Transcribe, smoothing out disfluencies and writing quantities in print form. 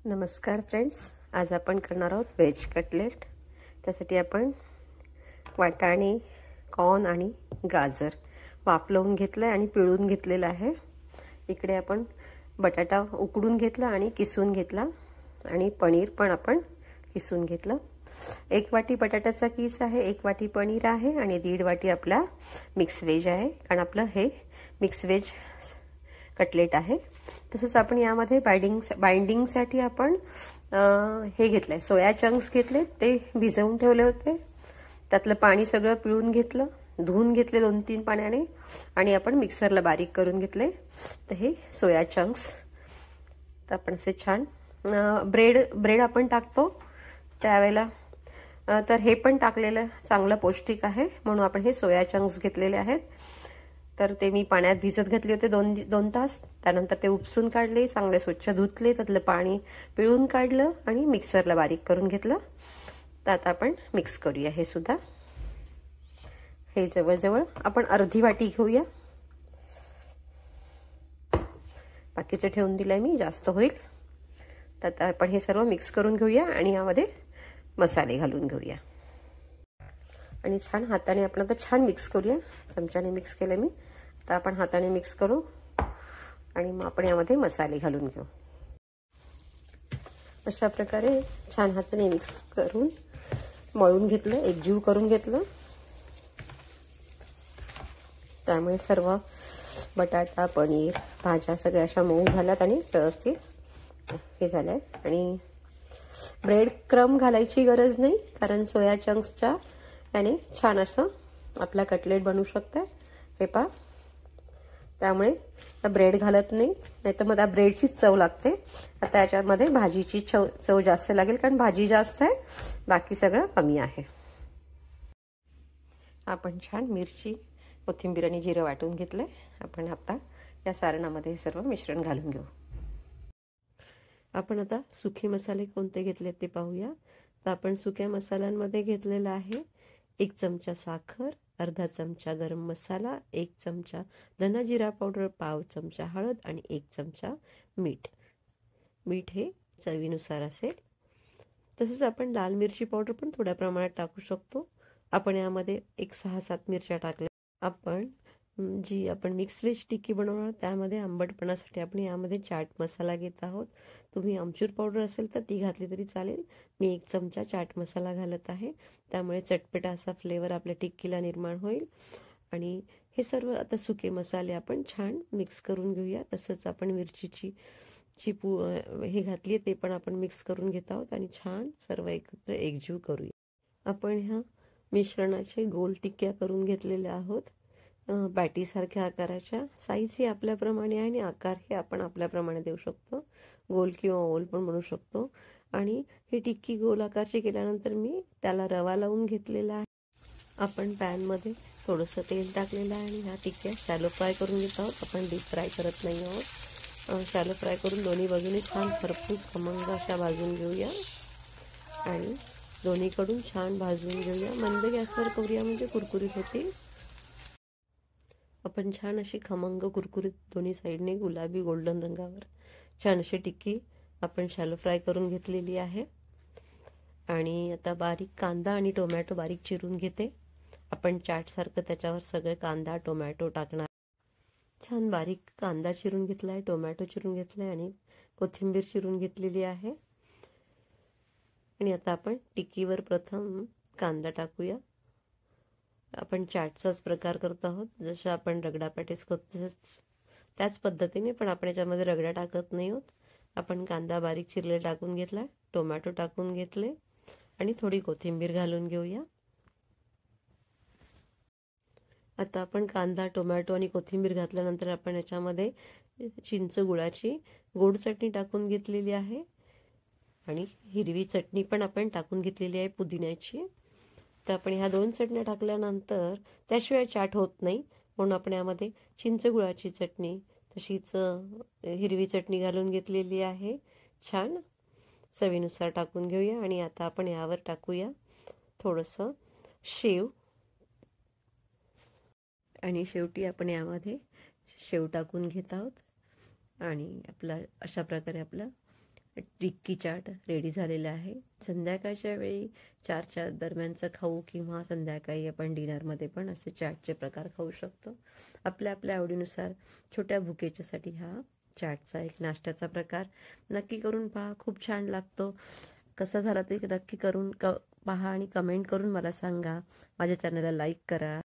नमस्कार फ्रेंड्स, आज आपण करणार आहोत व्हेज कटलेट। त्यासाठी आपण वाटाणे, कॉर्न आणि गाजर वाफलवून घेतलं आणि पिळून घेतलेलं आहे। इकडे आपण बटाटा उकडून घेतला आणि किसून घेतला आणि पनीर पण आपण किसून घेतलं। 1 वाटी बटाट्याचा किस आहे, 1 वाटी पनीर आहे आणि 1.5 वाटी आपला मिक्स व्हेज आहे, कारण आपलं हे मिक्स व्हेज कटलेट आहे। तसंच आपण यामध्ये बाइंडिंगसाठी आपण हे घेतलंय, सोया चंक्स घेतले, ते भिजवून ठेवले होते। त्यातलं पाणी सगळं पिळून घेतलं, धुवून घेतले 2-3 पाण्याने आणि आपण मिक्सरला बारीक करून घेतले। तर हे सोया चंक्स तर आपण असे छान ब्रेड आपण टाकतो त्यावेळेला, तर हे पण टाकलेलं चांगलं पौष्टिक आहे, म्हणून आपण हे सोया चंक्स घेतलेले आहेत। तर ते मी पाण्यात भिजत घातले होते 2 तास। त्यानंतर ते उपसून काढले, चांगले स्वच्छ धुतले, त्यातलं पाणी पिळून काढलं आणि मिक्सरला बारीक करून घेतलं। तर आता आपण मिक्स करूया हे सुद्धा। हे जवळजवळ आपण अर्धी वाटी घेऊया, बाकीचं ठेवून दिलंय मी, जास्त होईल। तर आता आपण हे सर्व मिक्स करून घेऊया आणि यामध्ये मसाले घालून घेऊया आणि छान हाताने आपण आता छान मिक्स करूया। चमच्याने मिक्स केलं मी, आता आपण हाताने मिक्स करू आणि मग आपण यामध्ये मसाले घालून घेऊ। अशा प्रकारे छान हाताने मिक्स करून मळून घेतलं, एकजीव करून घेतलं। त्यामुळे सर्व बटाटा, पनीर, भाज्या सगळ्या अशा मऊ झाल्यात आणि व्यवस्थित हे झालंय। आणि ब्रेड क्रम घालायची गरज नाही, कारण सोया चंक्सच्या याने छान असं आपला कटलेट बनवू शकतं। हे पहा, त्यामुळे ब्रेड घालत नाही, नाहीतर मग त्या ब्रेडचीच चव लागते। आता याच्यामध्ये भाजीची चव जास्त लागेल, कारण भाजी जास्त आहे, बाकी सगळं कमी आहे। आपण छान मिरची, कोथिंबीर आणि जिरं वाटून घेतलंय। आपण आता या सारणामध्ये हे सर्व मिश्रण घालून घेऊ। आपण आता सुखे मसाले कोणते घेतले ते पाहूया। तर आपण सुक्या मसाल्यांमध्ये घेतलेला आहे 1 चमचा साखर, अर्धा चमचा गरम मसाला, 1 चमचा धना जिरा पावडर, पाव चमचा हळद आणि 1 चमचा मीठ। मीठ हे चवीनुसार असेल। तसेच आपण लाल मिरची पावडर पण थोड्या प्रमाणात टाकू शकतो। आपण यामध्ये 6-7 मिरच्या टाकल्या। आपण जी आपण मिक्स व्हेज टिक्की बनवणार त्यामध्ये आंबटपणासाठी आपण यामध्ये चाट मसाला घेत आहोत। तुम्ही आमचूर पावडर असेल तर ती घातली तरी चालेल। मी 1 चमचा चाट मसाला घालत आहे, त्यामुळे चटपटा असा फ्लेवर आपल्या टिक्कीला निर्माण होईल। आणि हे सर्व आता सुके मसाले आपण छान मिक्स करून घेऊया। तसंच आपण मिरचीची हे घातली ते पण आपण मिक्स करून घेत आहोत आणि छान सर्व एकत्र एकजीव करूया। आपण ह्या मिश्रणाचे गोल टिक्क्या करून घेतलेल्या आहोत, बॅटीसारख्या आकाराच्या। साईज ही आपल्याप्रमाणे आहे आणि आकार हे आपण आपल्याप्रमाणे देऊ शकतो, गोल किंवा ओल पण बनवू शकतो। आणि ही टिक्की गोल आकारची केल्यानंतर मी त्याला रवा लावून घेतलेला आहे। आपण पॅनमध्ये थोडंसं तेल टाकलेलं आहे आणि ह्या टिक्क्या शॅलो फ्राय करून घेत आहोत। आपण डीप फ्राय करत नाही आहोत, शॅलो फ्राय करून दोन्ही बाजूने छान खरपूस खमंग अशा भाजून घेऊया आणि दोन्हीकडून छान भाजून घेऊया। मंद गॅसवर करूया म्हणजे कुरकुरीत होतील। आपण छान अशी खमंग कुरकुरीत दोन्ही साईडने गुलाबी गोल्डन रंगावर छान अशी टिक्की आपण शॅलो फ्राय करून घेतलेली आहे। आणि आता बारीक कांदा आणि टोमॅटो बारीक चिरून घेते। आपण चाटसारखं त्याच्यावर सगळे कांदा टोमॅटो टाकणार। छान बारीक कांदा चिरून घेतला आहे, टोमॅटो चिरून घेतला आहे आणि कोथिंबीर चिरून घेतलेली आहे। आणि आता आपण टिक्कीवर प्रथम कांदा टाकूया। आपण चाटचाच प्रकार करत आहोत, जसं आपण रगडा पॅटीस करतो त्याच पद्धतीने, पण आपण याच्यामध्ये रगडा टाकत नाही आहोत। आपण कांदा बारीक चिरले टाकून घेतला, टोमॅटो टाकून घेतले आणि थोडी कोथिंबीर घालून घेऊया। आता आपण कांदा, टोमॅटो आणि कोथिंबीर घातल्यानंतर आपण याच्यामध्ये चिंच गुळाची गोड चटणी टाकून घेतलेली आहे आणि हिरवी चटणी पण आपण टाकून घेतलेली आहे पुदिन्याची। तर आपण ह्या 2 चटण्या टाकल्यानंतर त्याशिवाय चाट होत नाही, म्हणून आपण यामध्ये चिंच गुळाची चटणी तशीच हिरवी चटणी घालून घेतलेली आहे। छान चवीनुसार टाकून घेऊया आणि आता आपण यावर टाकूया थोडंसं शेव आणि शेवटी आपण यामध्ये शेव टाकून घेत आहोत। आणि आपला अशा प्रकारे आपला टिक्की चाट रेडी झालेला आहे. संध्याकाळच्या वेळी 4च्या दरम्यानचं खाऊ किंवा संध्याकाळी आपण डिनरमध्ये पण असे चाटचे प्रकार खाऊ शकतो. आपल्या आपल्या आवडीनुसार छोट्या भुकेच्यासाठी हा चाटचा एक नाश्त्याचा प्रकार नक्की करून पहा. खूप छान लागतो. कसा झाला ते नक्की करून पहा आणि कमेंट करून मला सांगा. माझ्या चॅनलला लाईक करा.